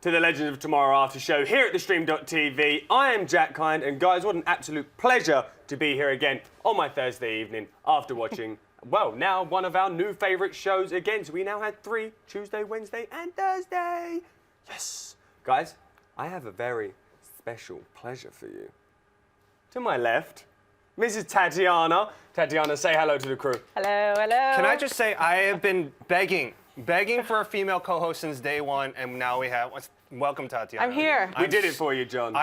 to the Legends of Tomorrow after show here at theStream.tv. I am Jack Hind, and guys, what an absolute pleasure to be here again on my Thursday evening after watching, well, now one of our new favourite shows again. So we now had 3, Tuesday, Wednesday and Thursday. Yes. Guys, I have a very special pleasure for you. To my left, Mrs. Tatiana. Tatiana, say hello to the crew. Hello, hello. Can I just say, I have been begging for a female co-host since day one, and now we have. Welcome, Tatiana. I'm here. We did it for you, John.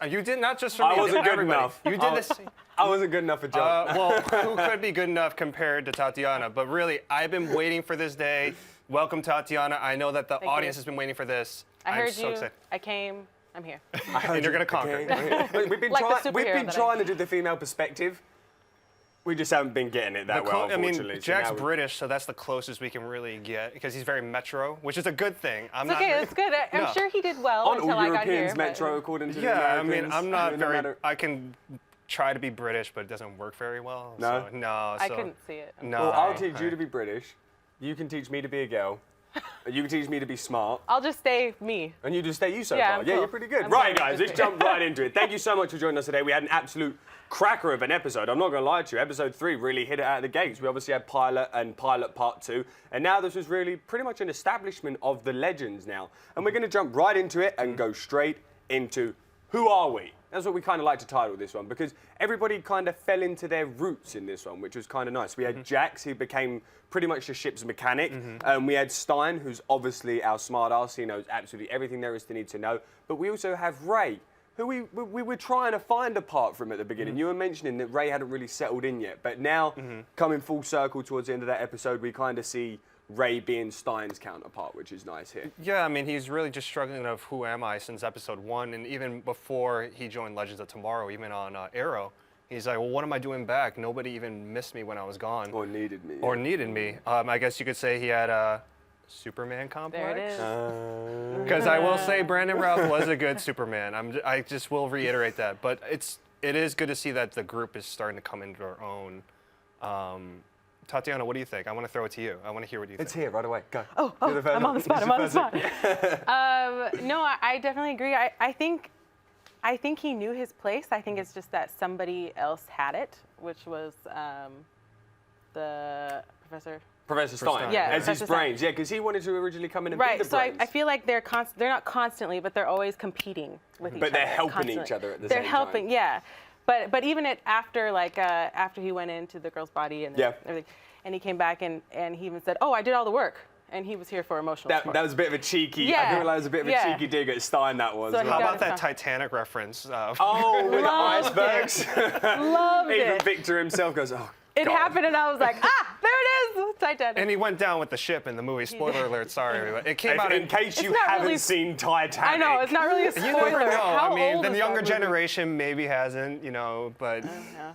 You did not just for me. I wasn't good everybody. enough. You did this. I wasn't good enough for John. Well, who could be good enough compared to Tatiana? But really, I've been waiting for this day. Welcome, Tatiana. I know that the audience has been waiting for this. I heard so you. Excited. I came. I'm here. And you're gonna conquer. Okay. We've been, Like trying to do the female perspective. We just haven't been getting it that well, unfortunately. I mean, Jack's British, so that's the closest we can really get, because he's very metro, which is a good thing. It's okay, that's good. I'm sure he did well Aren't until all I got here. Europeans metro, according to the Yeah, Americans? I mean, I'm not No very. matter- I can try to be British, but it doesn't work very well. No? So, no. I couldn't see it. No. Well, I'll teach you to be British. You can teach me to be a girl. You can teach me to be smart. I'll just stay me. And you just stay you so Yeah, far. I'm Yeah, cool. you're pretty good. I'm Right, cool. guys, let's jump right into it. Thank you so much for joining us today. We had an absolute cracker of an episode. I'm not going to lie to you. Episode 3 really hit it out of the gates. We obviously had Pilot and Pilot Part 2. And now this was really pretty much an establishment of the Legends now. And we're going to jump right into it and go straight into Who Are We? That's what we kind of like to title this one, because everybody kind of fell into their roots in this one, which was kind of nice. We had Jax, who became pretty much the ship's mechanic. We had Stein, who's obviously our smart ass. He knows absolutely everything there is to need to know. But we also have Ray, who we were trying to find apart from at the beginning. You were mentioning that Ray hadn't really settled in yet, but now coming full circle towards the end of that episode, we kind of see Ray being Stein's counterpart, which is nice here. Yeah, I mean, he's really just struggling of who am I since episode 1, and even before he joined Legends of Tomorrow, even on Arrow, he's like, well, what am I doing back? Nobody even missed me when I was gone. Or needed me. Or needed me. I guess you could say he had a Superman complex. There it is. Because I will say Brandon Routh was a good Superman. I just will reiterate that. But it is good to see that the group is starting to come into their own. Tatiana, what do you think? I want to throw it to you. I want to hear what you think. It's here right away. Go. Oh, I'm on the spot. I'm on the spot. No, I definitely agree. I think he knew his place. I think it's just that somebody else had it, which was the Professor Stein. Yeah, as his Professor brains. Yeah, because he wanted to originally come in and be the so brains. I feel like they're not constantly, but they're always competing with each other. But they're helping constantly. each other at the they're same time. helping, yeah. But even after he went into the girl's body and everything, and he came back and he even said, "Oh, I did all the work." And he was here for emotional support. That was a bit of a cheeky, Yeah. I feel like it was a bit of a cheeky dig at Stein, that was. So he How got about that his- Titanic reference? Oh, with the Loved icebergs. Loved Even it. Victor himself goes, oh, It God. happened, and I was like, there it is, Titanic. And he went down with the ship in the movie. Spoiler alert, sorry, everybody. It came out In case you not haven't really- seen Titanic. I know, it's not really a spoiler. You never know. How I mean, old the is younger that movie? generation maybe hasn't, but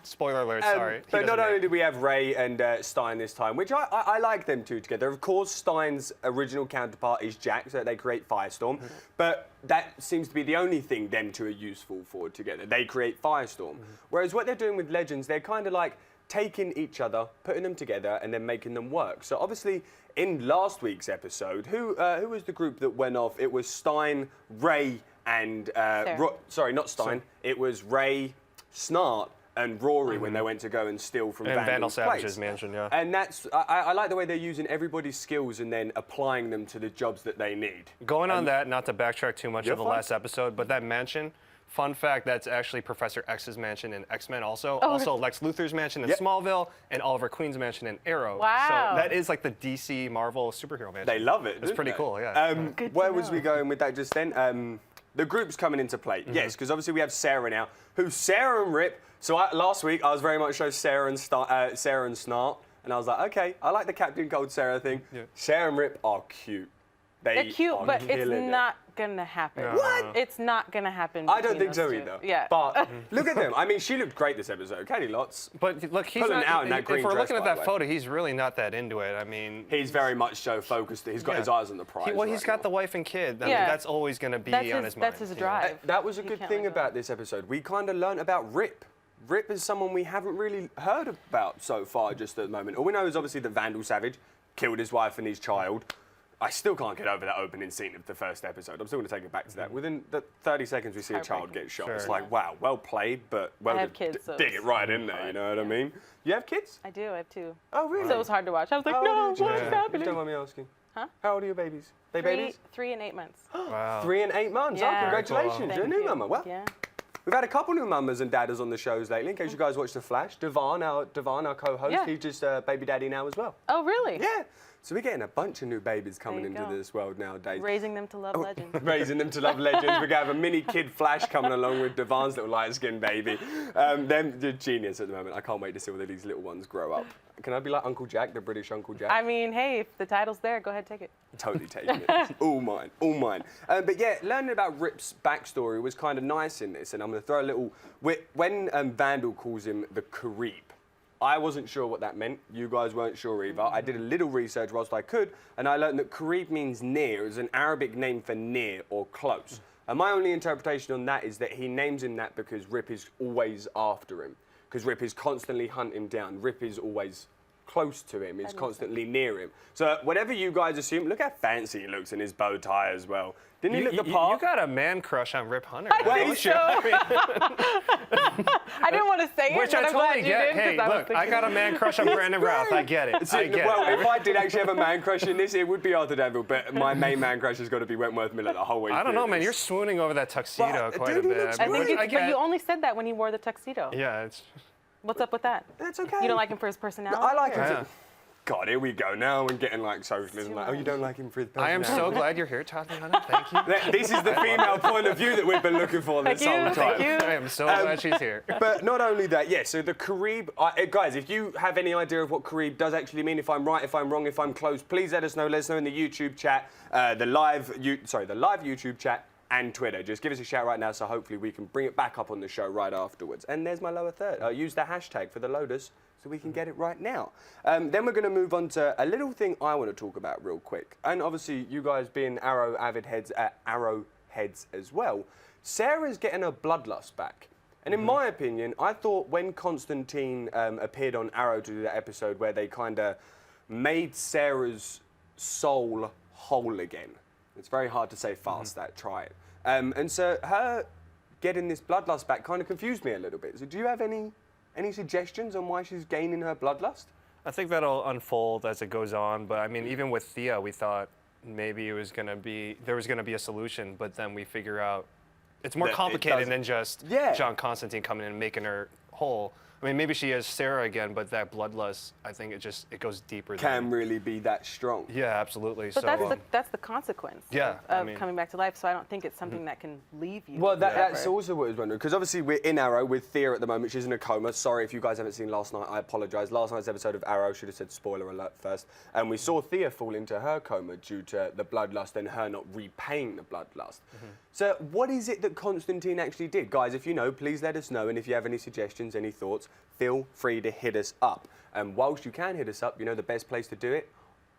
spoiler alert, sorry. He But not doesn't only make- did we have Ray and Stein this time, which I like them two together. Of course, Stein's original counterpart is Jack, so they create Firestorm. But that seems to be the only thing them two are useful for together. They create Firestorm. Whereas what they're doing with Legends, they're kind of like taking each other, putting them together, and then making them work. So obviously, in last week's episode, who was the group that went off? It was Stein, Ray, and sorry, not Stein. It was Ray, Snart, and Rory when they went to go and steal from Vandal Vandal's Savage's place. mansion, yeah. And that's I like the way they're using everybody's skills and then applying them to the jobs that they need. Going on that, not to backtrack too much You're of the fine. last episode, but that mansion, fun fact, that's actually Professor X's mansion in X-Men also. Oh. Also Lex Luthor's mansion in Yep. Smallville, and Oliver Queen's mansion in Arrow. Wow. So that is like the DC Marvel superhero mansion. They love it. It's don't pretty they? cool, yeah. Good to Where was know. we going with that just then? The group's coming into play. Yes, because obviously we have Sara now, who's Sara and Rip. So last week I was very much so Sara and Snart, and I was like, okay, I like the Captain Cold Sarah thing. Yeah. Sara and Rip are cute. They're cute, are but it's killing it. not gonna happen. No. What? It's not gonna happen. I don't between think so those two. either. Yeah. But look at them. I mean, she looked great this episode. Katie Lotz. But look, he's Pulling not, out in that if green we're dress, looking at by the that way. photo, he's really not that into it. I mean, He's very much so focused. He's got his eyes on the prize. well, he's right got now. the wife and kid. I mean, Yeah. that's always going to be That's on his- his mind. that's his you know? drive. That was a He good can't thing let go. about this episode. We kind of learned about Rip. Rip is someone we haven't really heard about so far just at the moment. All we know is obviously that Vandal Savage killed his wife and his child. I still can't get over that opening scene of the first episode. I'm still going to take it back to that. Within the 30 seconds we see a child get shot. Sure. It's like, wow, well played, but well, I have kids, so dig it right in there, you know what I mean? You have kids? I do. I have 2. Oh, really? So it was hard to watch. I was like, How no, old are what's you? happening? Don't mind me asking. Huh? How old are your babies? They babies? 3 and 8 months. Wow. 3 and 8 months. Yeah. Oh, congratulations. Very Thank You're a new you. mama. Well, Yeah. we've had a couple new mamas and dadders on the shows lately. In case you guys watch The Flash, Devon, our co-host, Yeah. he's just baby daddy now as well. Oh, really? Yeah. So we're getting a bunch of new babies coming There you into go. this world nowadays. Raising them to love legends. Raising them to love legends. We're going to have a mini kid Flash coming along with Devon's little light-skinned baby. They're genius at the moment. I can't wait to see all of these little ones grow up. Can I be like Uncle Jack, the British Uncle Jack? I mean, hey, if the title's there, go ahead, take it. Totally taking it. All mine, all mine. But yeah, learning about Rip's backstory was kind of nice in this, and I'm going to throw a little... When Vandal calls him the Carib, I wasn't sure what that meant. You guys weren't sure either. I did a little research whilst I could, and I learned that Carib means near. It's an Arabic name for near or close. And my only interpretation on that is that he names him that because Rip is always after him. Because Rip is constantly hunting him down. Rip is always close to him, is constantly near him. So whatever you guys assume, look how fancy he looks in his bow tie as well. Didn't he look the part? You got a man crush on Rip Hunter. I think so. I didn't want to say it, Which but I I'm glad totally you get. did. Hey, look, I got a man crush on Brandon Routh. I get it. I get well, it. if I did actually have a man crush in this, it would be Arthur Danville, but my main man crush has got to be Wentworth Miller the whole way I don't know, through man. this. You're swooning over that tuxedo Well, quite dude, a he bit. looks I think great. it's, but you only said that when he wore the tuxedo. Yeah, it's... What's up with that? That's okay. You don't like him for his personality? I like him. Yeah. God, here we go now and getting like socialism. Like, oh, you don't like him for his I am personality. so glad you're here, Tatiana. Thank you. This is the female point of view that we've been looking for this Thank you, whole time. thank you. I am so glad she's here. But not only that, yeah, so the Carib, guys, if you have any idea of what Carib does actually mean, if I'm right, if I'm wrong, if I'm close, please let us know. Let us know in the YouTube chat, the live YouTube chat and Twitter. Just give us a shout right now so hopefully we can bring it back up on the show right afterwards. And there's my lower third. Use the hashtag for the loaders so we can get it right now. Then we're going to move on to a little thing I want to talk about real quick. And obviously, you guys being Arrow avid heads, Arrow heads as well, Sarah's getting her bloodlust back. And in my opinion, I thought when Constantine appeared on Arrow to do that episode where they kind of made Sarah's soul whole again. It's very hard to say fast, try it. And so her getting this bloodlust back kind of confused me a little bit. So do you have any suggestions on why she's gaining her bloodlust? I think that'll unfold as it goes on, but I mean, even with Thea, we thought maybe there was gonna be a solution, but then we figure out it's more That it complicated doesn't. than just Yeah. John Constantine coming in and making her whole. I mean, maybe she has Sarah again, but that bloodlust, I think it goes deeper. Can really be that strong. Yeah, absolutely. But so that's the consequence Yeah, of I mean- coming back to life. So I don't think it's something that can leave you. Well, that's forever. also what I was wondering, because obviously we're in Arrow with Thea at the moment. She's in a coma. Sorry if you guys haven't seen last night, I apologise. Last night's episode of Arrow, should have said spoiler alert first. And we saw Thea fall into her coma due to the bloodlust and her not repaying the bloodlust. So what is it that Constantine actually did? Guys, if you know, please let us know. And if you have any suggestions, any thoughts, feel free to hit us up. And whilst you can hit us up, you know the best place to do it?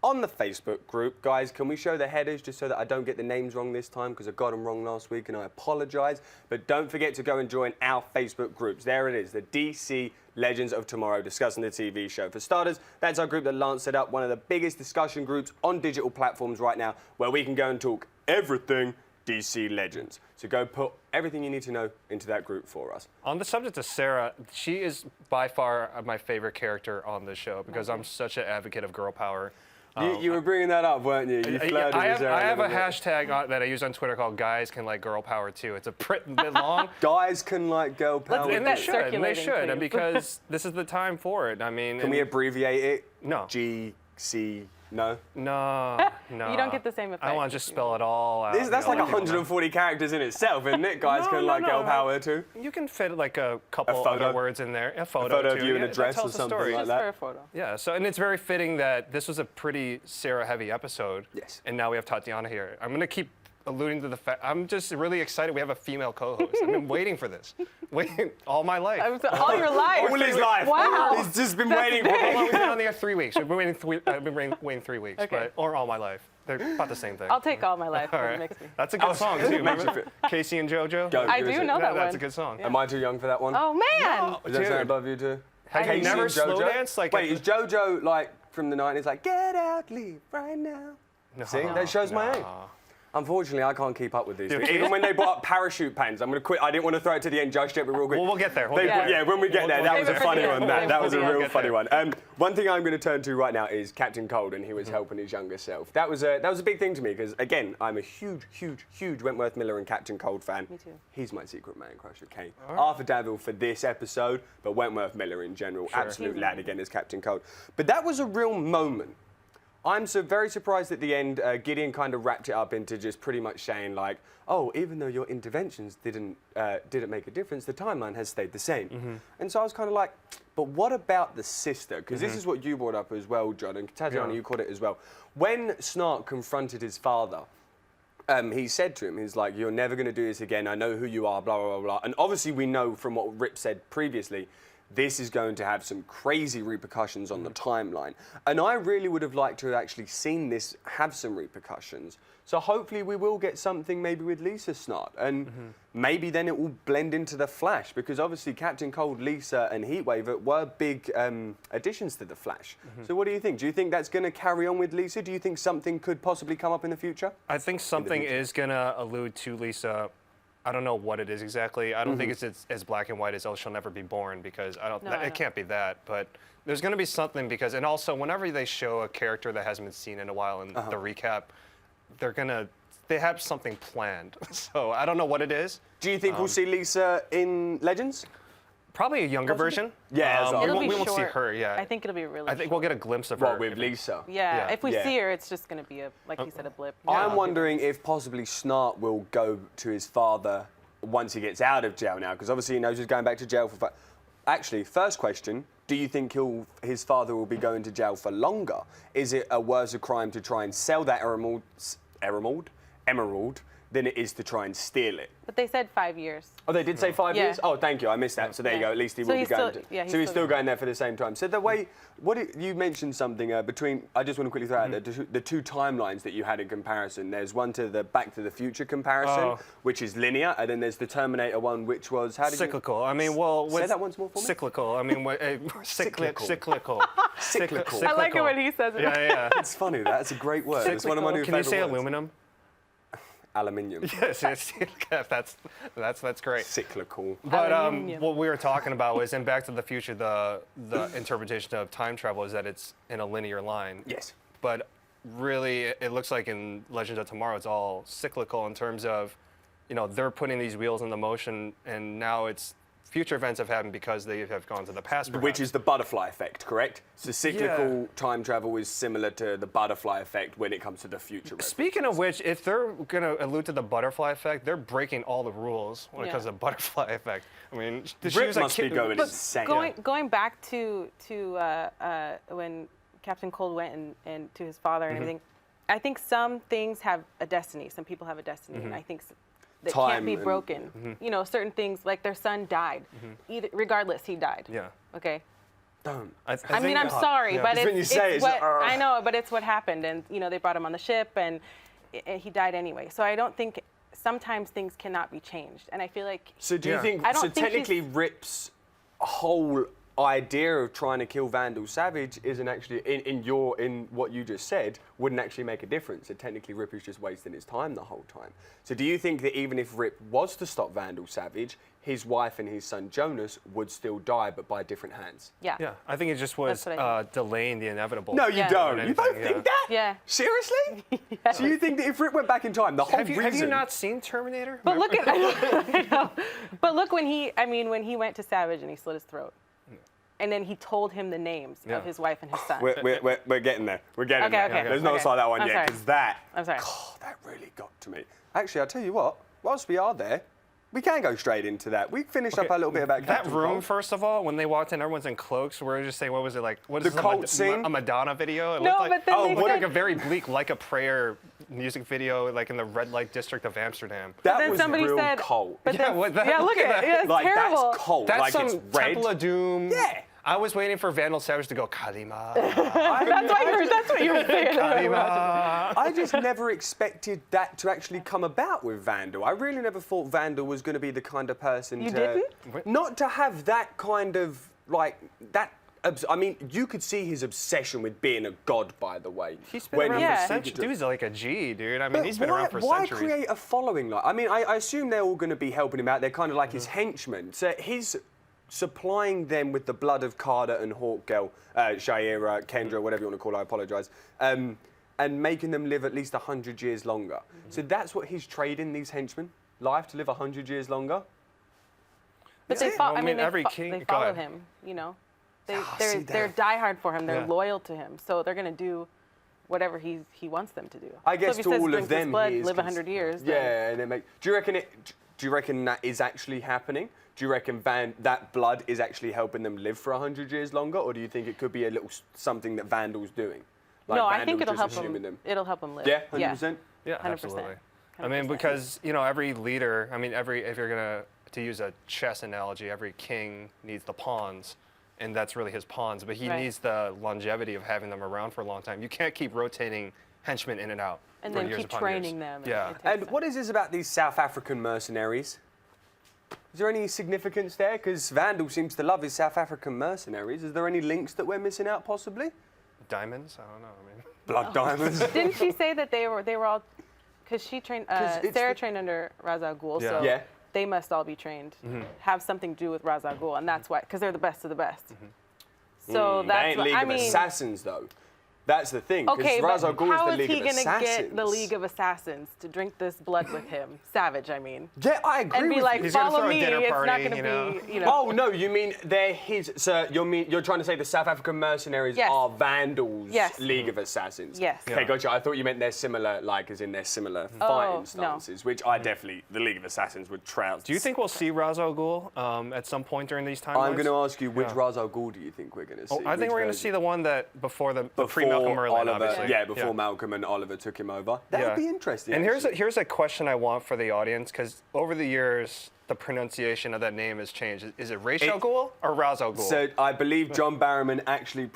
On the Facebook group. Guys, can we show the headers just so that I don't get the names wrong this time, because I got them wrong last week and I apologise. But don't forget to go and join our Facebook groups. There it is, the DC Legends of Tomorrow, discussing the TV show. For starters, that's our group that Lance set up, one of the biggest discussion groups on digital platforms right now, where we can go and talk everything DC Legends. So go put everything you need to know into that group for us. on the subject of Sarah, she is by far my favorite character on the show because I'm such an advocate of girl power. You were bringing that up, weren't you? You flirted I with Sarah have a little bit. hashtag that I use on Twitter called "Guys Can Like Girl Power Too." It's a bit long. Guys can like girl power. get And that they should, and they circulating, should, please. because this is the time for it. I mean, Can we abbreviate it? No. GC. No. No. You don't get the same effect. I want to just spell it all out. That's like 140 characters in itself, isn't it? Guys can like girl power too. You can fit like a couple A photo? other words in there. A photo, photo of too. you in a that dress tells or the something story. like Just that. for a photo. Yeah, so and it's very fitting that this was a pretty Sarah-heavy episode. Yes. And now we have Tatiana here. I'm gonna keep alluding to the fact. I'm just really excited we have a female co-host. I've been waiting for this, waiting all my life. All your life. All his life. Wow. He's just been waiting. Well, we've been on the air 3 weeks. We've been waiting 3 weeks, Okay. or all my life. They're about the same thing. I'll take all my life. all It right. makes me. That's a good song too. It makes you Remember? Casey and JoJo. Go. I Give us do it. know that That's one. a good song. Am I too young for that one? Oh man. Is that Dude. something above you too? Have you Casey never and slow JoJo? danced like? Wait, is JoJo like from the 90s? Like, get out, leave right now. See, that shows my age. Unfortunately, I can't keep up with these. Even when they brought up parachute pants, I'm going to quit. I didn't want to throw it to the end just yet, but real quick. Well, we'll get there. Yeah, when we get there, that was a funny one. That was a real funny one. one. One thing I'm going to turn to right now is Captain Cold, and he was helping his younger self. That was a big thing to me because, again, I'm a huge Wentworth Miller and Captain Cold fan. Me too. He's my secret man crush, okay? Arthur Danville for this episode, but Wentworth Miller in general, absolute lad again as Captain Cold. But that was a real moment. I'm very surprised at the end, Gideon kind of wrapped it up into just pretty much saying like, oh, even though your interventions didn't make a difference, the timeline has stayed the same. And so I was kind of like, but what about the sister? Because this is what you brought up as well, John, and Tatiana, you caught it as well. When Snart confronted his father, he said to him, he's like, you're never going to do this again, I know who you are, blah, blah, blah, blah. And obviously we know from what Rip said previously, this is going to have some crazy repercussions on the timeline. And I really would have liked to have actually seen this have some repercussions. So hopefully we will get something maybe with Lisa Snart. And maybe then it will blend into the Flash, because obviously Captain Cold, Lisa and Heatwave were big additions to the Flash. So what do you think? Do you think that's going to carry on with Lisa? Do you think something could possibly come up in the future? I think something is going to allude to Lisa. I don't know what it is exactly. I don't think it's as black and white as "Oh, she'll never be born," because it can't be that. But there's going to be something because, and also whenever they show a character that hasn't been seen in a while in the recap, they have something planned. So I don't know what it is. Do you think we'll see Lisa in Legends? Probably a younger version. Yeah, It'll we be won't see short. her. Yeah, I think it'll be really. I think we'll get a glimpse of What, her with Lisa? Yeah, if we Yeah. see her, it's just going to be like you said, a blip. I'm wondering if possibly Snart will go to his father once he gets out of jail now, because obviously he knows he's going back to jail for. Actually, first question: do you think his father will be going to jail for longer? Is it a worse crime to try and sell that emerald than it is to try and steal it? But they said 5 years. Oh, they did say 5 years? Oh, thank you. I missed that. So there you go. At least he will be going to. So he's still going there for the same time. So the way, you mentioned something between, I just want to quickly throw out the two timelines that you had in comparison. There's one to the Back to the Future comparison, which is linear, and then there's the Terminator one, which was, cyclical. I mean, well, say that once more for me. Cyclical. I mean, cyclical. Cyclical. I like it when he says it. Yeah. It's funny. That's a great word. It's one of my new Can you favorite say words. aluminum? Aluminium. Yes, that's great. Cyclical. But Aluminium. what we were talking about was in Back to the Future, the interpretation of time travel is that it's in a linear line. Yes. But really, it looks like in Legends of Tomorrow, it's all cyclical in terms of, they're putting these wheels into motion, and now it's future events have happened because they have gone to the past. Perhaps. Which is the butterfly effect, correct? So cyclical time travel is similar to the butterfly effect when it comes to the future. Speaking of which, if they're going to allude to the butterfly effect, they're breaking all the rules when it comes to the butterfly effect. I mean, Rip must be going insane. Going back to when Captain Cold went and to his father and everything, I think some things have a destiny. Some people have a destiny, and I think that can't be broken. Certain things, like their son died. Regardless, he died. Yeah. Okay. Don't. I mean, I'm sorry, but it's what I know, but it's what happened, and they brought him on the ship, and he died anyway. So I don't think sometimes things cannot be changed, and I feel like. So do you think? So technically, Rip's whole idea of trying to kill Vandal Savage isn't actually in what you just said wouldn't actually make a difference. So technically, Rip is just wasting his time the whole time. So do you think that even if Rip was to stop Vandal Savage, his wife and his son Jonas would still die, but by different hands? Yeah. Yeah, I think it just was delaying the inevitable. No, you don't. You don't think that? Yeah. Seriously? Yes. So you think that if Rip went back in time, the whole reason? Have you not seen Terminator? But look at I know. But look when he went to Savage and he slit his throat. And then he told him the names of his wife and his son. We're getting there. We're getting there. Okay. There's no side that one yet, because I'm sorry. God, that really got to me. Actually, I'll tell you what, whilst we are there, we can go straight into that. We finished up a little bit about that Captain room, Cold. First of all, when they walked in, everyone's in cloaks. We're just saying, what was it like? What is The cult scene? A Madonna video? It No, looked like, but then they looked like said- a very bleak Like a Prayer music video, like in the red light district of Amsterdam. That then was somebody real said, cold. But Yeah, then, what the- look look at at it. It's Like, terrible. that's cold. That's like, some it's red. Temple of Doom. Yeah. I was waiting for Vandal Savage to go, Kalima. That's what you were saying. Kalima. I just never expected that to actually come about with Vandal. I really never thought Vandal was going to be the kind of person You didn't? not to have that kind of, like, that I mean, you could see his obsession with being a god, by the way. He's been around Yeah. for centuries. Dude's like a G, dude. I mean, he's been around for why centuries. create a following? Like, I mean, I assume they're all going to be helping him out. They're kind of like his henchmen. So he's supplying them with the blood of Carter and Hawkgirl, Shaira, Kendra, whatever you want to call her, I apologise, and making them live at least 100 years longer. So that's what he's trading these henchmen, life to live 100 years longer. But they Well, I mean, every king- they go follow ahead. him, you know. see They're that. diehard for him. They're Yeah. loyal to him. So they're going to do whatever he wants them to do. I guess so if to he says, all drink of this them, blood, he is live 100 years. then- Yeah, and it make. Do you reckon that is actually happening? Do you reckon that blood is actually helping them live for 100 years longer, or do you think it could be a little something that Vandal's doing? Like no, I think Vandal it'll help just assuming him. It'll help him live. Yeah, 100%. Yeah, 100%. absolutely. I 100%. mean, because every leader. I mean, if you're gonna use a chess analogy, every king needs the pawns, and that's really his pawns. But he Right. needs the longevity of having them around for a long time. You can't keep rotating henchmen in and out. And for then years keep upon training years. them. Yeah. It takes And time. what is this about these South African mercenaries? Is there any significance there? Because Vandal seems to love his South African mercenaries. Is there any links that we're missing out, possibly? Diamonds? I don't know. I mean, Blood diamonds. Didn't she say that they were all? Because she trained. 'Cause it's Sarah the- trained under Ra's al Ghul, Yeah. so Yeah. they must all be trained. Have something to do with Ra's al Ghul, and that's why. Because they're the best of the best. So They that's ain't what League I of mean. Assassins, though. That's the thing. 'cause Okay, Ra's but al Ghul how is is the League he of gonna Assassins. get the League of Assassins to drink this blood with him? Savage, I mean. Yeah, I agree And be with like, you. He's gonna follow throw a me. dinner It's not party, gonna you know? be, you know. Oh no, you mean they're his? So you're trying to say the South African mercenaries Yes. are Vandal's Yes. League of Assassins? Yes. Okay, Yeah. gotcha. I thought you meant they're similar, like as in they're similar Oh, fighting no. stances, which I definitely the League of Assassins would trounce. do you think we'll see Ra's al Ghul at some point during these timelines? I'm going to ask you which Yeah. Ra's al Ghul do you think we're going to see? I think Which we're going to version? see the one that before the before pre-Malcolm Merlin, Oliver, obviously. yeah, before Malcolm and Oliver took him over. That Yeah. would be interesting. And actually. here's a question I want for the audience, because over the years, the pronunciation of that name has changed. Is it Ra's al Ghul or Ra's al Ghul? So I believe John Barrowman actually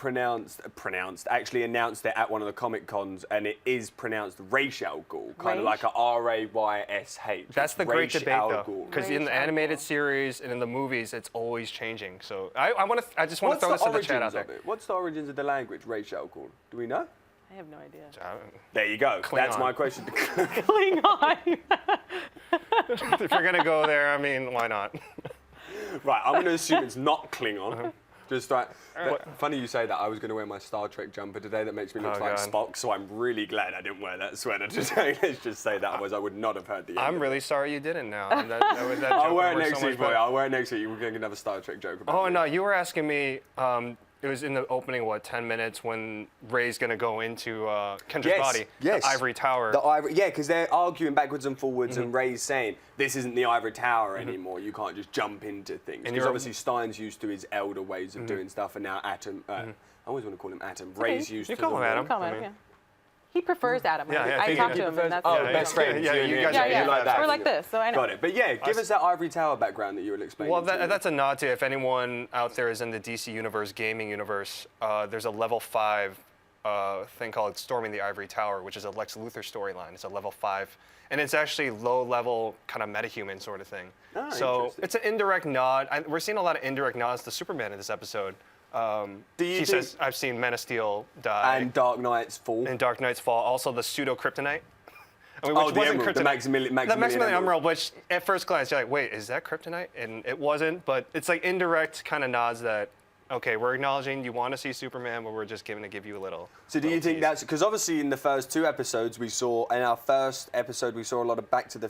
actually announced it at one of the Comic Cons, and it is pronounced Ra's al Ghul, kind of like a R-A-Y-S-H. That's the great Ra's debate, al though, Ghul. because in Ra's the al animated Ghul. series and in the movies, it's always changing. So I just want What's to throw the this in the chat origins out there. of it? What's the origins of the language, Ra's al Ghul? Do we know? I have no idea. There you go. That's Klingon. my question. Klingon. If you're gonna go there, I mean, why not? Right, I'm going to assume it's not Klingon. Uh-huh. Just like, funny you say that. I was going to wear my Star Trek jumper today that makes me look Oh, like God. Spock, so I'm really glad I didn't wear that sweater today. Let's just say that, otherwise I would not have heard the end I'm of really it. sorry you didn't now. That I'll joke wear it would work next so week, much boy. better. I'll wear it next week. We're going to have a Star Trek joke about Oh me. no, you were asking me. It was in the opening, 10 minutes when Ray's gonna go into Kendra's body, Yes. the ivory tower. The ivory, yeah, because they're arguing backwards and forwards, Mm-hmm. and Ray's saying this isn't the ivory tower anymore. You can't just jump into things. Because you're- obviously Stein's used to his elder ways of doing stuff, and now Atom. I always want to call him Atom. Ray's used You to. call the him one- Adam. Come on, I mean- yeah. He prefers Adam. Yeah, yeah, I I think talked he to him, prefers- and that's Oh, Yeah, best yeah. friends. Yeah, you you and guys him. are- You yeah, like that. We're like this, so I know. Got it. But yeah, give us that ivory tower background that you were explaining. Well, to me. that's a nod to if anyone out there is in the DC universe, gaming universe. There's a level 5 thing called Storming the Ivory Tower, which is a Lex Luthor storyline. It's a level 5, and it's actually low-level kind of metahuman sort of thing. Ah, So interesting. it's an indirect nod. We're seeing a lot of indirect nods to Superman in this episode. Do you He think- says, "I've seen Men of Steel die." and Dark Knight's Fall. in Dark Knight's Fall, also the pseudo kryptonite. I mean, Oh, which the wasn't emerald, the kryptonite. Maximilian the Maximilian Emerald. Emerald, which at first glance you're like, wait, is that kryptonite? And it wasn't, but it's like indirect kind of nods that, okay, we're acknowledging you want to see Superman, but we're just going to give you a little. So do you little think tease. that's because obviously in the first 2 episodes in our first episode we saw a lot of Back to the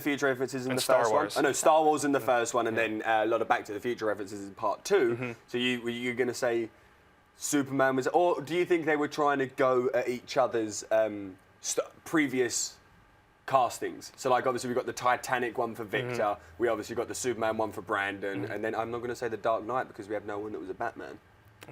Future references in And the Star first Wars. one. No, Star Wars in the first one, and then a lot of Back to the Future references in part 2. So you're going to say Superman was, or do you think they were trying to go at each other's previous castings? So like obviously we got the Titanic one for Victor, we obviously got the Superman one for Brandon, and then I'm not going to say the Dark Knight because we have no one that was a Batman.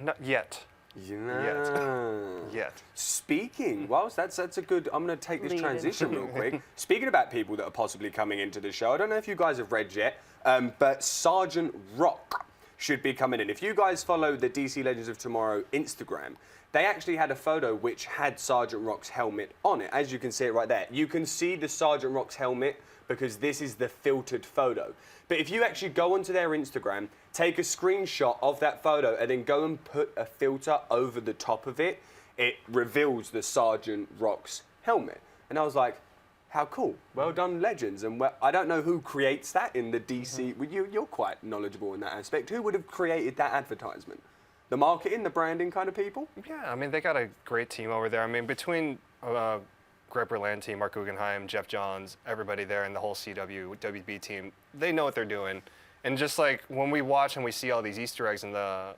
Not yet. Yeah. Yet. Speaking, whilst that's a good, I'm going to take this Lead in. transition real quick. Speaking about people that are possibly coming into the show, I don't know if you guys have read yet, but Sergeant Rock. should be coming in. If you guys follow the DC Legends of Tomorrow Instagram, they actually had a photo which had Sergeant Rock's helmet on it. As you can see it right there. You can see the Sergeant Rock's helmet because this is the filtered photo. But if you actually go onto their Instagram, take a screenshot of that photo and then go and put a filter over the top of it, it reveals the Sergeant Rock's helmet. And I was like, how cool. Well done, Legends. And I don't know who creates that in the DC. Well, you're quite knowledgeable in that aspect. Who would have created that advertisement? The marketing, the branding kind of people? Yeah, I mean, they got a great team over there. I mean, between Greg Berlanti, Mark Guggenheim, Jeff Johns, everybody there, and the whole CW, WB team, they know what they're doing. And just like when we watch and we see all these Easter eggs in the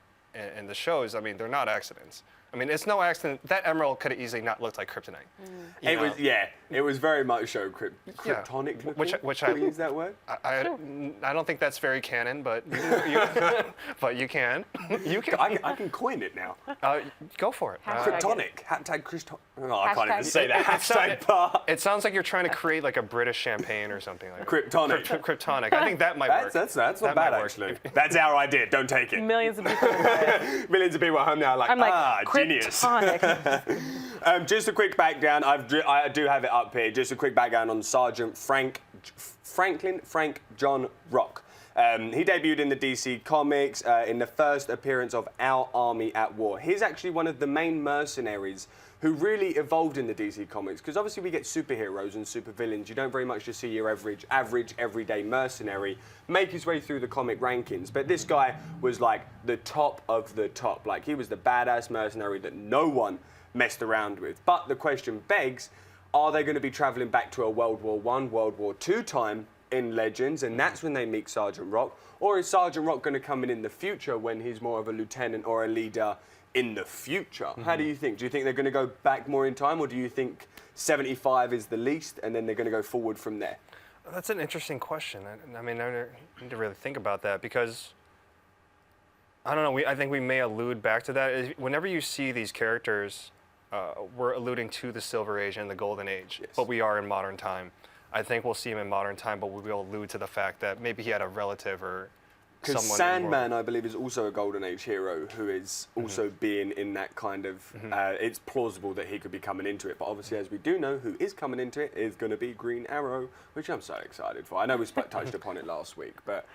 shows, I mean, they're not accidents. I mean, it's no accident. That emerald could have easily not looked like kryptonite. It was very much so kryptonic looking. Which I use that word. I don't think that's very canon, but but you can. You can. I can coin it now. Go for it. Kryptonic. Hashtag Kryptonic. Oh, I can't even say that hashtag part. It sounds like you're trying to create like a British champagne or something like that. Kryptonic. Kryptonic. I think that might work. That's not bad actually. That's our idea. Don't take it. Millions of people. Millions of people at home now are like, I'm like, genius. Kryptonic. Just a quick background. I do have it up here. Just a quick background on Sergeant Frank John Rock. He debuted in the DC Comics in the first appearance of Our Army at War. He's actually one of the main mercenaries who really evolved in the DC Comics, because obviously we get superheroes and supervillains. You don't very much just see your average, everyday mercenary make his way through the comic rankings. But this guy was like the top of the top. Like, he was the badass mercenary that no one messed around with. But the question begs, are they going to be traveling back to a World War I, World War II time in Legends, and that's when they meet Sergeant Rock? Or is Sergeant Rock going to come in the future when he's more of a lieutenant or a leader in the future? How do you think? Do you think they're going to go back more in time, or do you think 75 is the least and then they're going to go forward from there? That's an interesting question. I mean, I need to really think about that, because I don't know. I think we may allude back to that. Whenever you see these characters, we're alluding to the Silver Age and the Golden Age, yes. But we are in modern time. I think we'll see him in modern time, but we will allude to the fact that maybe he had a relative or because Sandman, I believe, is also a Golden Age hero who is also being in that kind of... it's plausible that he could be coming into it, but obviously, as we do know, who is coming into it is going to be Green Arrow, which I'm so excited for. I know we touched upon it last week, but...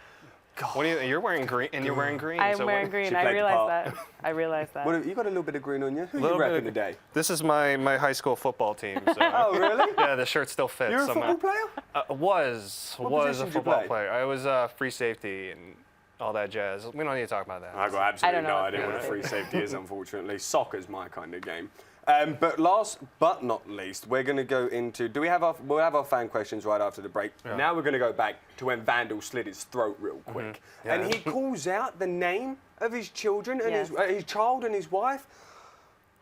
God. What you're wearing green, and you're wearing green. I'm wearing green. I realized that. Well, you got a little bit of green on you. Who are you repping today? This is my high school football team. So oh, really? Yeah, the shirt still fits. You're a somehow. football player? Was a football player. I was free safety and all that jazz. We don't need to talk about that. I got absolutely no idea what a free safety is, unfortunately. Soccer's my kind of game. But last but not least, we're going to go into... We'll have our fan questions right after the break. Yeah. Now we're going to go back to when Vandal slit his throat real quick. Yeah. And he calls out the name of his children and his child and his wife.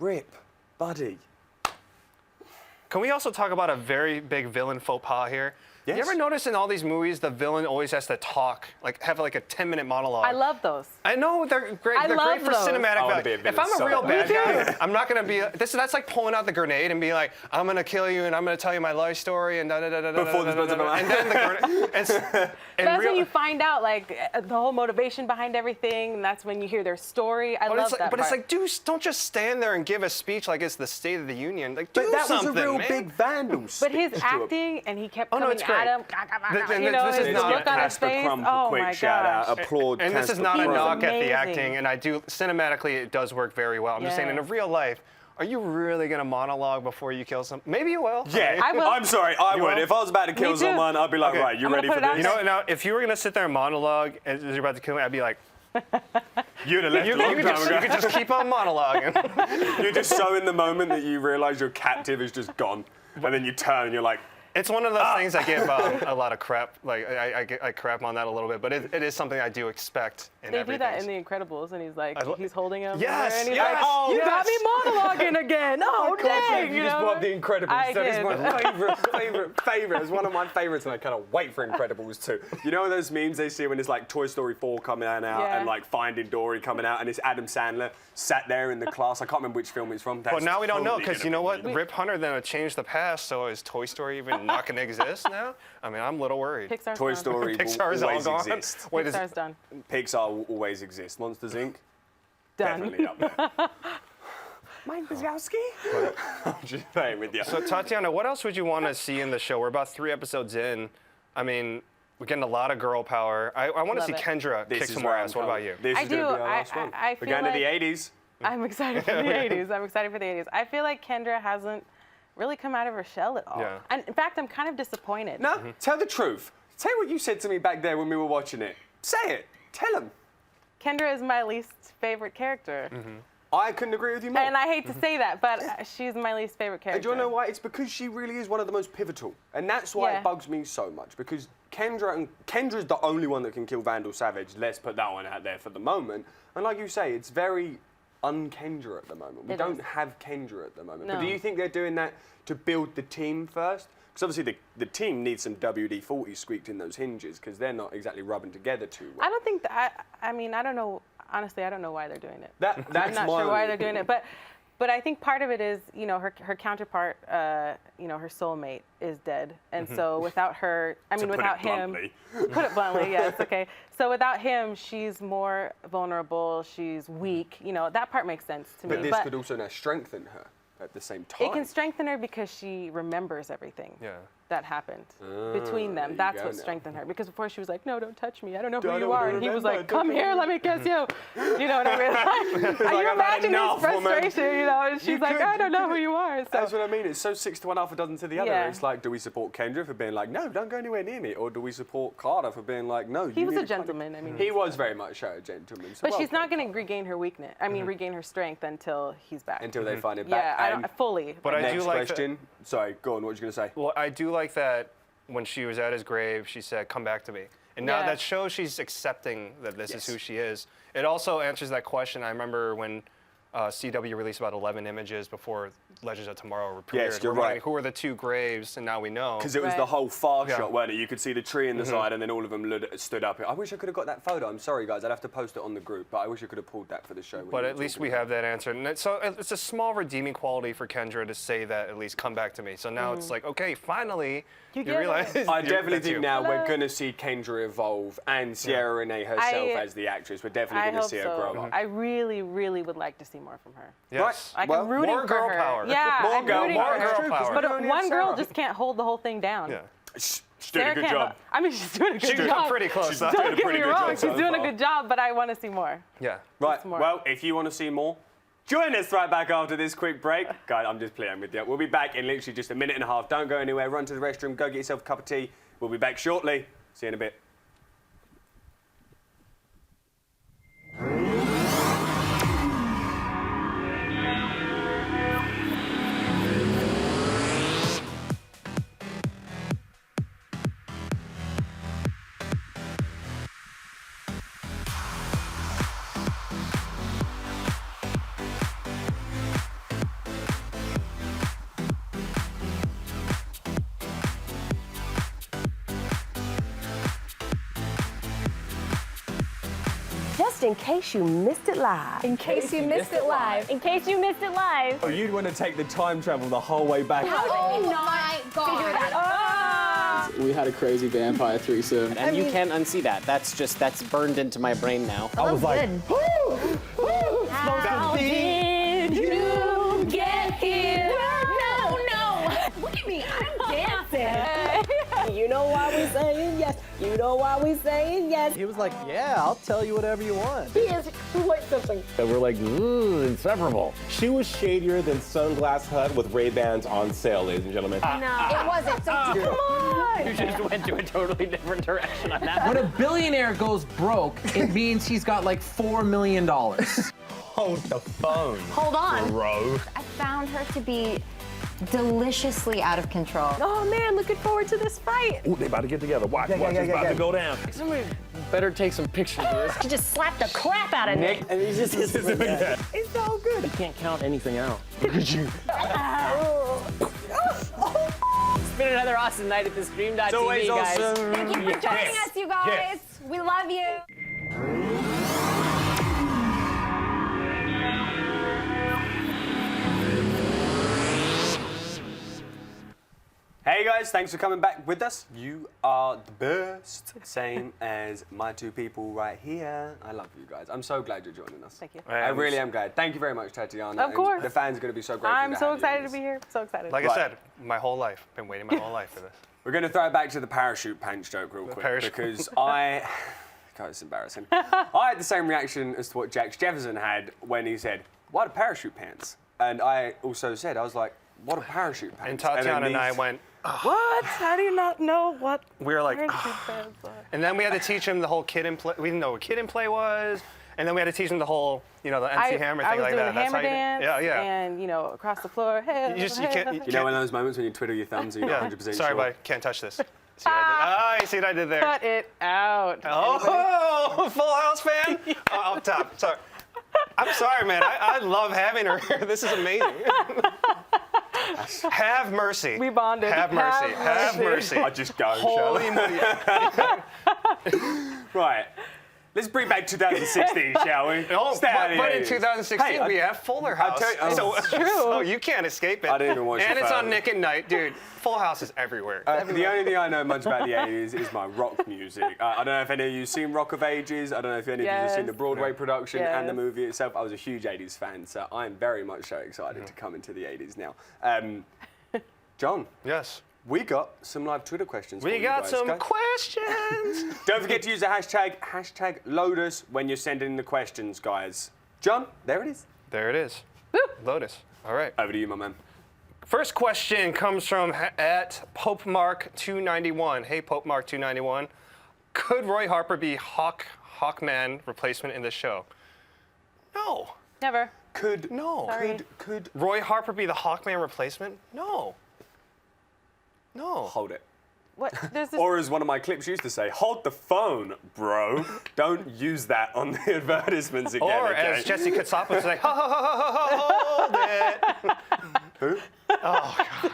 Rip, buddy. Can we also talk about a very big villain faux pas here? Yes. You ever notice in all these movies, the villain always has to talk, have like a 10-minute monologue? I love those. I know, they're great. They're great for cinematic value. If I'm a real bad guy, I'm not going to be... That's like pulling out the grenade and being like, I'm going to kill you and I'm going to tell you my life story and da-da-da-da-da-da-da-da. Before this and then the grenade... That's when you find out, like, the whole motivation behind everything, and that's when you hear their story. I love that But it's part. like, dude, don't just stand there and give a speech like it's the State of the Union. Like, do that something, was a real man. big Vandal speech. But his acting, and he kept coming at him. You know, this is his not look on his face. Oh my gosh. Shout out, applaud. And this is not a knock at the acting, amazing. and cinematically it does work very well. I'm just saying, in a real life, are you really going to monologue before you kill someone? Maybe you will. Yeah, I will. I'm sorry, I would. If I was about to kill someone, I'd be like, right, you ready for this? You know, now, if you were going to sit there and monologue as you're about to kill me, I'd be like, you'd have left a long time ago. You could just keep on monologuing. You're just so in the moment that you realize your captive is just gone. And then you turn and you're like, It's one of those things I give a lot of crap. Like I crap on that a little bit, but it is something I do expect in everything. They do that in The Incredibles, and he's like, he's holding him. Yes, and he's yes, like, oh, you got me monologuing again. Oh, dang! You just brought up The Incredibles. That is my favorite. It's one of my favorites, and I cannot wait for Incredibles 2. You know those memes they see when it's like Toy Story 4 coming out and like Finding Dory coming out, and it's Adam Sandler sat there in the class. I can't remember which film it's from. But now we don't know, because you know what? Rip Hunter then changed the past, so is Toy Story even not going to exist now? I mean, I'm a little worried. Pixar's Toy done. Story Pixar's will all always gone. exist. Wait, Pixar's done. Pixar will always exist. Monsters Inc. Done. Definitely up there. Mike Wazowski? I'm just playing with you. So, Tatiana, what else would you want to see in the show? We're about 3 episodes in. I mean, we're getting a lot of girl power. I want to Love see it. Kendra kick some more ass. What about you? This I is going to do. be our last one. I We're feel going to the like- 80s. I'm excited for the 80s. I'm excited for the 80s. I feel like Kendra hasn't really come out of her shell at all. Yeah. And in fact, I'm kind of disappointed. No, tell the truth. Say what you said to me back there when we were watching it. Say it. Tell them. Kendra is my least favorite character. I couldn't agree with you more. And I hate to say that, but she's my least favorite character. And do you know why? It's because she really is one of the most pivotal. And that's why Yeah. it bugs me so much. Because Kendra's the only one that can kill Vandal Savage. Let's put that one out there for the moment. And like you say, it's very un-Kendra at the moment. We It don't is. have Kendra at the moment. No. But do you think they're doing that to build the team first? Because obviously the team needs some WD-40 squeaked in those hinges because they're not exactly rubbing together too well. I don't think that, I mean, I don't know, honestly, I don't know why they're doing it. That's I'm not my sure why only- they're doing it, but I think part of it is, you know, her counterpart, you know, her soulmate is dead, and so without her, I mean, put it without him, bluntly. put it bluntly, yeah, it's okay. So without him, she's more vulnerable, she's weak, you know, that part makes sense to me. But this could also now strengthen her at the same time. it can strengthen her because she remembers everything. Yeah. That happened between there them. you That's go what now. strengthened her. Because before she was like, no, don't touch me. I don't know who I you don't are. And he was remember. like, come here, let me kiss you. You know what I mean? Like, like, you I've had imagine his enough, woman. frustration, you know? And she's like, I don't know who you are. So That's what I mean. It's so 6 to 1, half a dozen to the other. Yeah. It's like, do we support Kendra for being like, no, don't go anywhere near me? Or do we support Carter for being like, no, he you was need a to gentleman. I mean, He was very much a gentleman. So but well she's not played, going to regain her weakness. I mean, regain her strength until he's back. until they find it yeah, back. I And don't fully. But I do next like that- question. Sorry, go on. What were you going to say? Well, I do like that when she was at his grave, she said, come back to me. And now Yeah. that shows she's accepting that this Yes. is who she is. It also answers that question. I remember when CW released about 11 images before Legends of Tomorrow premiered. Yes, you're We're like, right. who are the 2 graves? And now we know. Because it was Right. the whole far Yeah. shot, weren't it? You could see the tree in the side, and then all of them stood up. I wish I could have got that photo. I'm sorry, guys. I'd have to post it on the group, but I wish I could have pulled that for the show. when But you at were least talking we about have that answer. And so it's a small redeeming quality for Kendra to say that, at least come back to me. So now it's like, okay, finally, you get it. realize. I definitely that's think you. now we're Hello. going to see Kendra evolve and Sierra Renee herself as the actress. We're definitely I going to hope see her so. grow up. I really, really would like to see more from her. Yes. Like, Well, I'm rooting more for girl her. power. Yeah, More I'm girl- rooting more for girl her. power. We But only one have girl Sarah. just can't hold the whole thing down. Yeah. She's doing a Sarah good can't job. hold- I mean, she's doing a good She's job. pretty close. She's huh? doing a Don't get pretty me good wrong, job so she's doing a far. good job, but I want to see more. Yeah. Right. more. Well, if you want to see more, join us right back after this quick break. Guys, I'm just playing with you. We'll be back in literally just a minute and a half. Don't go anywhere. Run to the restroom. Go get yourself a cup of tea. We'll be back shortly. See you in a bit. Just in case you missed it live. In case you missed it live. In case you missed it live. Oh, you'd want to take the time travel the whole way back. How did we not figure that out? We had a crazy vampire threesome. And you can't unsee that. That's burned into my brain now. I was like, How did you get here? no. Look at me, I'm dancing. You know why we saying yes. You know why we saying yes. He was like, yeah, I'll tell you whatever you want. He is quite something. And we're like, inseparable. She was shadier than Sunglass Hut with Ray-Bans on sale, ladies and gentlemen. No, it wasn't. So come on. You just went to a totally different direction on that. When a billionaire goes broke, it means he's got like $4 million. Hold the phone, Hold on. bro. I found her to be deliciously out of control. Oh man, looking forward to this fight. Ooh, they about to get together. Watch, it's about to go down. Somebody better take some pictures of this. You just slapped the crap out of Nick. And he's just It's so good. You can't count anything out. Look at you. It's been another awesome night at theStreamtv, It's always guys. awesome. Thank you for joining us, you guys. We love you. Hey guys, thanks for coming back with us. You are the best. Same as my two people right here. I love you guys. I'm so glad you're joining us. Thank you. I really am glad. Thank you very much, Tatiana. Of course. The fans are going to be so grateful. I'm so have you excited with to be us. here. So excited. Like I said, my whole life. Been waiting my whole life for this. We're going to throw it back to the parachute pants joke real quick parachute. because God, it's embarrassing. I had the same reaction as to what Jax Jefferson had when he said, "What are parachute pants?" And I also said, I was like, "What are parachute pants?" And Tatiana and I went, What? How do you not know what? we were like, parachute pants are? and then we had to teach him the whole kid and play. We didn't know what kid and play was. And then we had to teach him the whole, the MC Hammer I thing was like doing that. the hammer dance, Yeah, yeah. and across the floor. Hey, You can't. You know, one of those moments when you twiddle your thumbs and you're Yeah. 100% sure. Sorry, but I can't touch this. See what I did? You see what I did there? Cut it out. Oh, Full House fan? Oh, up top. Sorry. I'm sorry, man. I love having her here. This is amazing. Have mercy. We bonded. Have mercy. Have mercy. I'll just go, shall Holy I? moly. Right. Let's bring back 2016, shall we? Oh, Stay out of but the in 80s. 2016, Hey, we have Fuller House. tell you- So you can't escape it. I didn't even watch And the it's on film. Nick at Night. Dude, Full House is everywhere. The only thing I know much about the 80s is my rock music. I don't know if any of you have seen Rock of Ages. I don't know if any of you have seen the Yes. Broadway production and the Yes. movie itself. I was a huge 80s fan, so I'm very much so excited to come into the 80s now. John, Yes. we got some live Twitter questions for We you got guys, some okay? questions. Don't forget to use the hashtag Lotus when you're sending in the questions, guys. John, there it is. There it is. Lotus. All right. Over to you, my man. First question comes from at PopeMark291. Hey, PopeMark291. Could Roy Harper be Hawkman replacement in the show? No. Never. Could Sorry. could Roy Harper be the Hawkman replacement? No. No. hold it. What? There's this. Or as one of my clips used to say, hold the phone, bro. Don't use that on the advertisements again, Or okay? as Jesse Katsapa would say, hold it. Who? Oh, God.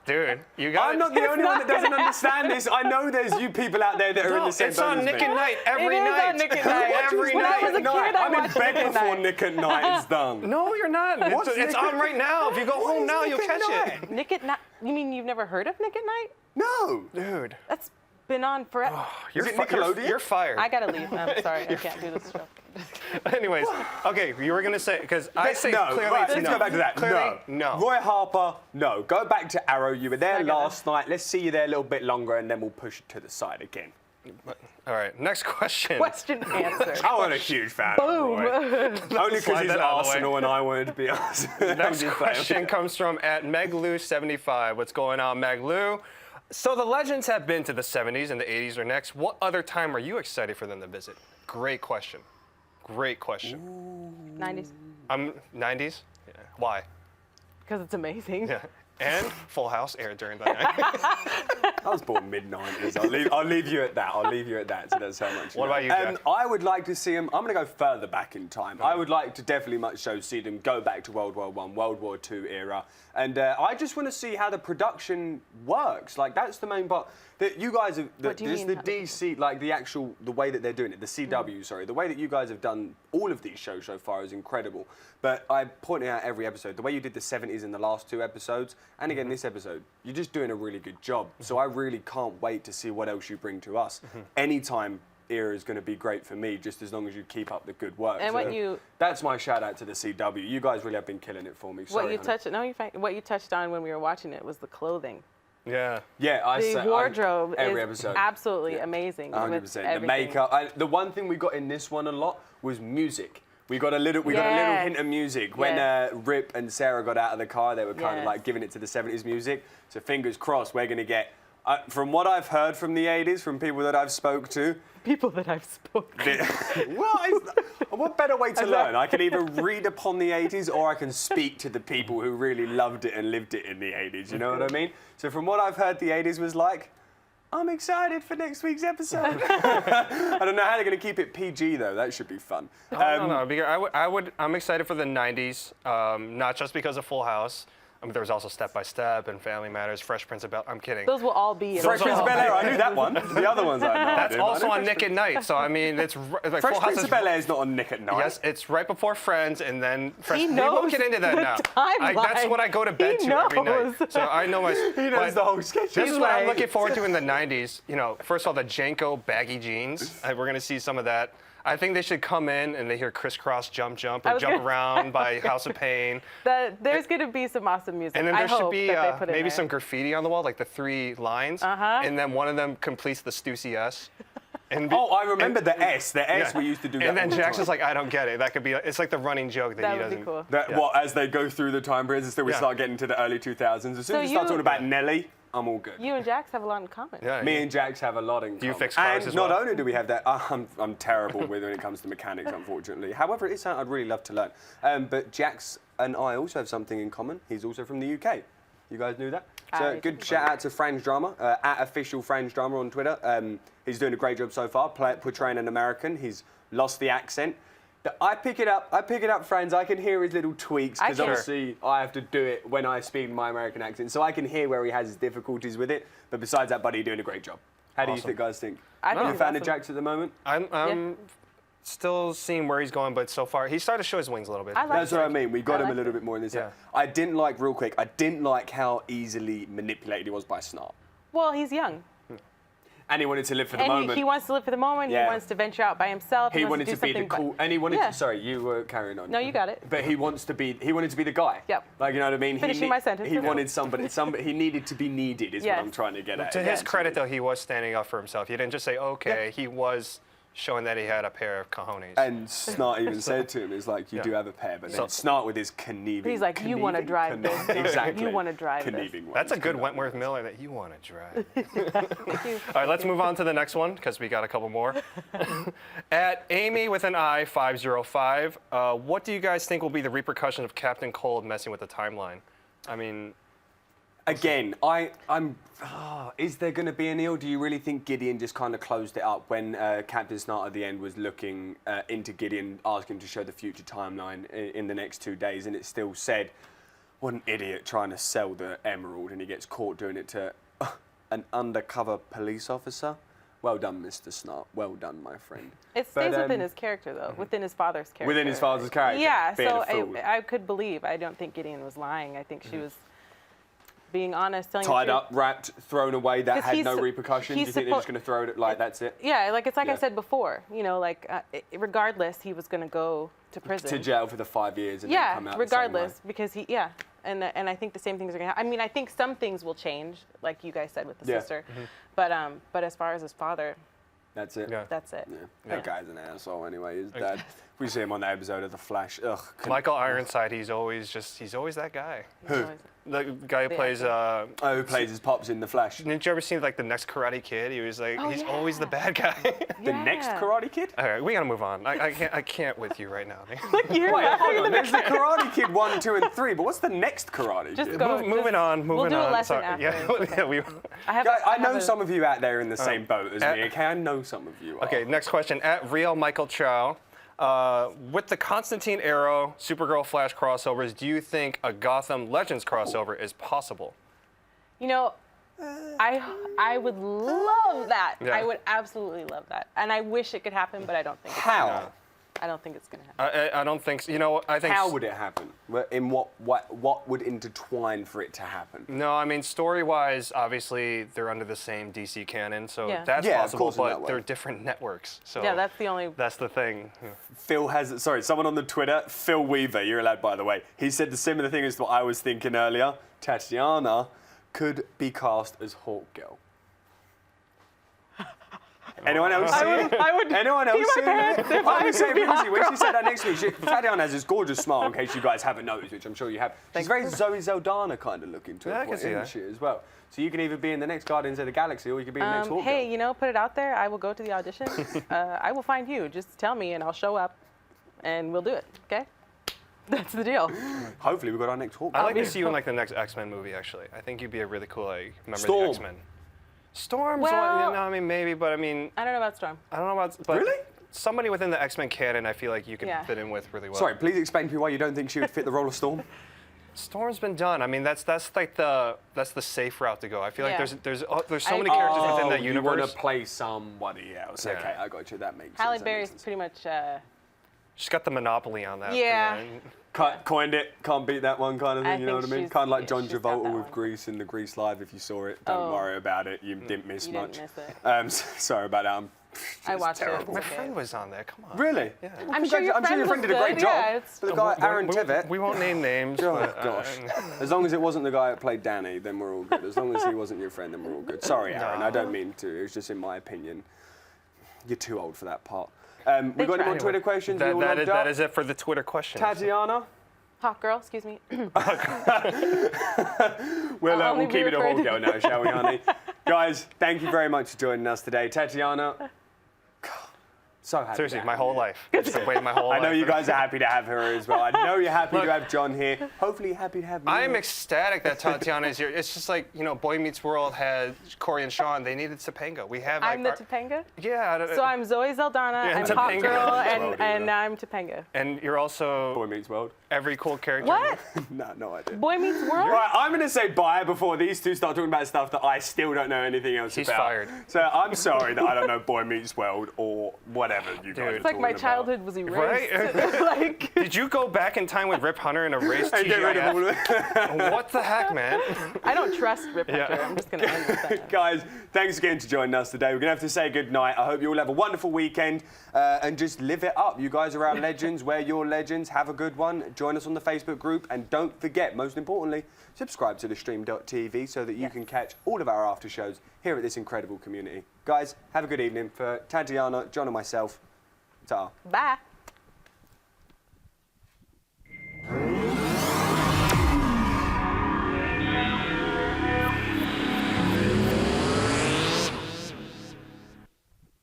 Dude, you got I'm not the only one that doesn't understand this. I know there's you people out there that are in the same it's boat on as Nick me. at Night every It is night. on Nick at Night. Every When I night. was a kid, I I'm in watched bed Nick at before Night. Nick at Night is done. No, you're not. What's It's Nick on at- right now. If you go What home is now, Nick you'll at catch Night? it. Nick at Night. You mean you've never heard of Nick at Night? No. Dude, That's been on forever. you're, it fi- you're, Nickelodeon? you're fired. I gotta leave. I'm sorry. I can't do this show. Anyways, okay, you were going to say, because I say no, clearly right, it's let's no. go back to that. Clearly, no. Roy Harper, no. Go back to Arrow. You were there Not gonna. last night. Let's see you there a little bit longer, and then we'll push it to the side again. All right, next question. Question answer. I wasn't a huge fan of Roy. Only because Slide he's that out of the way. Arsenal and I wanted to be Arsenal. Next question comes from at Meglu75. What's going on, Meglu? So the Legends have been to the 70s and the 80s or next. What other time are you excited for them to visit? Great question. Great question. 90s. 90s? Yeah. Why? Because it's amazing. Yeah. And Full House aired during that night. I was born mid-90s. I'll leave you at that. I'll leave you at that. So that's how much. What about you, Jack? I would like to see them. I'm going to go further back in time. I would like to definitely much so see them go back to World War I, World War II era, and I just want to see how the production works. Like that's the main part. That you guys have. What do you Just mean, the DC, like the way that they're doing it. The CW, sorry, the way that you guys have done all of these shows so far is incredible. But I point out every episode, the way you did the 70s in the last two episodes, and again this episode, you're just doing a really good job. So I really can't wait to see what else you bring to us. Anytime era is going to be great for me, just as long as you keep up the good work. And what you- That's my shout out to the CW. You guys really have been killing it for me. Sorry, What you honey. touched? No, you're fine. What you touched on when we were watching it was the clothing. Yeah. Yeah, The wardrobe every is episode. absolutely amazing. 100%. The everything. makeup. The one thing we got in this one a lot was music. We got a little hint of music. When Yes. Rip and Sara got out of the car, they were kind of Yes. like giving it to the 70s music. So fingers crossed, we're going to get, from what I've heard from the 80s, from people that I've spoke to, People that I've spoken. what better way to learn? I can either read upon the 80s or I can speak to the people who really loved it and lived it in the 80s. You know what I mean? So from what I've heard the 80s was like, I'm excited for next week's episode. I don't know how they're going to keep it PG though. That should be fun. No, because I'm excited for the 90s, not just because of Full House. I mean, there was also Step by Step and Family Matters, Fresh Prince of Bel. I'm kidding. Those will all be. Fresh Prince of Bel-Air, I knew that one. The other ones I know. That's also on Nick at Night. So I mean, it's like Fresh Full Prince House of Bel-Air is not on Nick at Night. Yes, it's right before Friends, and then Fresh. He We won't knows get into that the now. That's timeline. what I go to bed He to every night. knows. So I know my. He knows the whole sketch. This is what I'm looking forward to in the '90s. You know, first of all, the Janko baggy jeans. We're gonna see some of that. I think they should come in and they hear Crisscross Jump Jump or Jump Around by House of Pain. There's going to be some awesome music. And then there should be that they put in maybe there. some graffiti on the wall, like the 3 lines. And then one of them completes the Stussy S. And I remember the S. The S we used to do that. And then all the Jackson's time. like, I don't get it. That could be. It's like the running joke that he That would doesn't. be cool. What, as they go through the time periods until we Yeah. start getting to the early 2000s. As soon So as we start you- talking about Nelly, I'm all good. You and Jax have a lot in common. Yeah. Me and Jax have a lot in common. Do you fix cars and as not well? only do we have that, I'm terrible when it comes to mechanics, unfortunately. However, it is something I'd really love to learn. But Jax and I also have something in common. He's also from the UK. You guys knew that? So good shout out to Franz Drama, at official Franz Drama on Twitter. He's doing a great job so far, portraying an American. He's lost the accent. I pick it up, Franz. I can hear his little tweaks because obviously I have to do it when I speak my American accent, so I can hear where he has his difficulties with it. But besides that, buddy, you're doing a great job. How do you guys think? I think Are you a he's fan of awesome. Jax at the moment? I'm still seeing where he's going, but so far he's started to show his wings a little bit. I like That's what I mean. We got him a like little it. bit more in this. Yeah. I didn't like, real quick, I didn't like how easily manipulated he was by Snart. Well, he's young. And he wanted to live for the And moment. he wants to live for the moment. Yeah. He wants to venture out by himself. He wants wanted to, to do be the something cool, and he wanted Yeah. to, sorry, you were carrying on. No, you got it. But he wanted to be the guy. Yep. Like, you know what I mean? Finishing my sentence. He wanted somebody, he needed to be needed is Yes. what I'm trying to get at. To his credit, though, he was standing up for himself. He didn't just say, okay. He was showing that he had a pair of cojones. And Snart even said to him, "It's like you do have a pair, but then Snart with his conniving." He's like, "You wanna drive this. Exactly. You wanna drive this." Conniving ones. That's a good Wentworth Miller that you want to drive. Thank you. All right, let's move on to the next one because we got a couple more. At Amy with an I 505, what do you guys think will be the repercussions of Captain Cold messing with the timeline? I mean, again, is there going to be any, or do you really think Gideon just kind of closed it up when Captain Snart at the end was looking into Gideon, asking him to show the future timeline in the next 2 days, and it still said, what an idiot trying to sell the emerald, and he gets caught doing it to an undercover police officer? Well done, Mr. Snart. Well done, my friend. It stays within his character, though, within his father's character. Within his father's character. Yeah, being so a fool. I could believe. I don't think Gideon was lying. I think she was being honest, telling Tied the up, wrapped, thrown away, that 'Cause had he's no sup- repercussions? Do you he's think they're just suppo- going to throw it like, that's it? Yeah, like I Yeah. said before, you know, like regardless, he was going to go to prison. To jail for the 5 years and then Yeah, come out regardless, the because and I think the same things are going to happen. I mean, I think some things will change, like you guys said with the Yeah. sister, but as far as his father, That's it. Yeah. that's it. Yeah. That guy's an asshole anyway. His dad. We see him on that episode of The Flash. Ugh. Michael Ironside, he's always that guy. Who? The guy who The plays. Who plays his pops in The Flash? Didn't you ever see like the next Karate Kid? He was like, Oh, he's yeah. always the bad guy. The next Karate Kid? All right, we gotta move on. I can't with you right now. You're Wait, laughing hold in on. the There's the Karate Kid 1, 2, and 3, but what's the next Karate Just Kid? go. Moving on. We'll do a lesson Sorry. after. Yeah, It's okay. yeah, we. I know some of you out there in the same boat as me, okay? I know some of you are. Okay, next question. At Real Michael Chow, with the Constantine Arrow Supergirl Flash crossovers, do you think a Gotham Legends crossover is possible? You know, I would love that. Yeah. I would absolutely love that, and I wish it could happen, but I don't think. How? I don't think it's gonna happen. I don't think. You know, I think. How would it happen? In what would intertwine for it to happen? No, I mean story-wise, obviously they're under the same DC canon, so Yeah. that's Yeah, of possible. course in that But way. they're different networks, so Yeah, that's the only. that's the thing. Phil has, someone on the Twitter, Phil Weaver, you're allowed by the way, he said the similar thing as what I was thinking earlier. Tatiana could be cast as Hawk Girl. Anyone else see it? I would Anyone pee else my see pants it? if I I was could saying, be Lindsay, when Hawk she said that next week, Tatiana has this gorgeous smile, in case you guys haven't noticed, which I'm sure you have. She's very Zoe Zeldana kind of looking to Yeah, I it, can see isn't that. she, as well? So you can either be in the next Guardians of the Galaxy or you could be in the next Hawk Hey, Girl. you know, put it out there. I will go to the audition. I will find you. Just tell me, and I'll show up, and we'll do it. Okay? That's the deal. Hopefully we've got our next Hawk I'd Girl. like to see you in like the next X-Men movie. Actually, I think you'd be a really cool like member Storm. of the X-Men. Storm's Well- one, I mean maybe, but I mean I don't know about Storm. I don't know about. But Really? Somebody within the X-Men canon, I feel like you could Yeah. fit in with really well. Sorry, please explain to me why you don't think she would fit the role of Storm. Storm's been done. I mean, that's like the safe route to go. I feel like Yeah. there's so many characters within that You want universe. to play somebody else. Yeah. Okay, I got you. That makes Halle sense. That Berry's makes sense. pretty much. She's got the monopoly on that. Yeah. Coined it, can't beat that one kind of thing, I you know what I think mean? she's- Kind of like John she's got Travolta that with one. Grease in the Grease Live. If you saw it, don't Oh. worry about it. You didn't miss You much. didn't miss it. Sorry about that. I watched it. terrible. My Okay. friend was on there. Come on. Really? Yeah. I'm sure your friend friend was did a great good, job. yeah, it's- For the guy, Aaron we, Tveit. we won't name names. Oh, but, gosh. As long as it wasn't the guy that played Danny, then we're all good. As long as he wasn't your friend, then we're all good. Sorry, Aaron, I don't mean to. It was just in my opinion. You're too old for that part. We got any more tried. Twitter questions? We all logged that up? is it for the Twitter questions. Tatiana? Hot girl, excuse me. We'll only keep be it a whole referred- girl now, shall we, honey? Guys, thank you very much for joining us today. Tatiana, so happy. Seriously, to my have whole you. life. It's the way my whole I life. know you guys are happy to have her as well. I know you're happy Look, to have John here. Hopefully you're happy to have me. I'm ecstatic that Tatiana is here. It's just like, Boy Meets World had Corey and Sean. They needed Topanga. We have like I'm the Topanga. Yeah. So I'm Zoe Saldana, Yeah, I'm Topanga. Hot Girl, Well, and now I'm Topanga. And you're also Boy Meets World. every cool character. What? No idea. Boy Meets World? Right, I'm going to say bye before these two start talking about stuff that I still don't know anything else He's about. fired. So I'm sorry that I don't know Boy Meets World or whatever you guys are It's like my talking about. childhood was erased. Right? Like, Did you go back in time with Rip Hunter and erase And get rid of all of TGIF? it. What the heck, man? I don't trust Rip Yeah. Hunter. I'm just going to end with that. Guys, thanks again for joining us today. We're going to have to say goodnight. I hope you all have a wonderful weekend and just live it up. You guys are our legends. We're your legends. Have a good one. Join us on the Facebook group. And don't forget, most importantly, subscribe to theStream.tv so that you can catch all of our after shows here at this incredible community. Guys, have a good evening. For Tatiana, John and myself, ta. Bye.